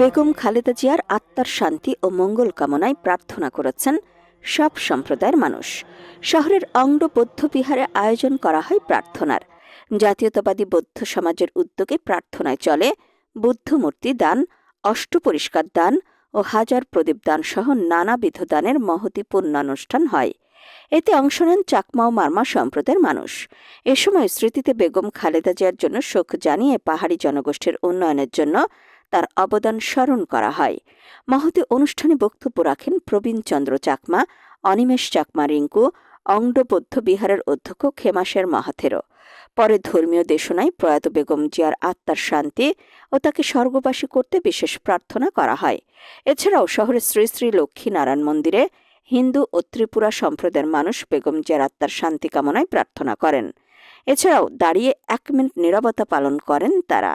বেগম খালেদা জিয়ার আত্মার শান্তি ও মঙ্গল কামনায় প্রার্থনা করেছেন সব সম্প্রদায়ের মানুষ। শহরের অংড বৌদ্ধ বিহারে আয়োজন করা হয় প্রার্থনার। জাতীয়তাবাদী বৌদ্ধ সমাজের উদ্যোগে প্রার্থনায় চলে বুদ্ধমূর্তি দান, অষ্টপরিষ্কার দান ও হাজার প্রদীপ দান সহ নানাবিধ দানের মহতী পুণ্যানুষ্ঠান হয়। এতে অংশ নেন চাকমা ও মারমা সম্প্রদায়ের মানুষ। এ সময় স্মৃতিতে বেগম খালেদা জিয়ার জন্য শোক জানিয়ে পাহাড়ি জনগোষ্ঠীর উন্নয়নের জন্য তার অবদান স্মরণ করা হয়। মহতী অনুষ্ঠানে বক্তব্য রাখেন প্রবীণ চন্দ্র চাকমা, অনিমেষ চাকমা রিঙ্কু, অংড বৌদ্ধ বিহারের অধ্যক্ষ খেমাশের মাহাথেরো। পরে ধর্মীয় দেশনায় প্রয়াত বেগম জিয়ার আত্মার শান্তি ও তাকে স্বর্গবাসী করতে বিশেষ প্রার্থনা করা হয়। এছাড়াও শহরের শ্রী শ্রী লক্ষ্মীনারায়ণ মন্দিরে হিন্দু ও ত্রিপুরা সম্প্রদায়ের মানুষ বেগম জিয়ার আত্মার শান্তি কামনায় প্রার্থনা করেন। এছাড়াও দাঁড়িয়ে 1 মিনিট নীরবতা পালন করেন তারা।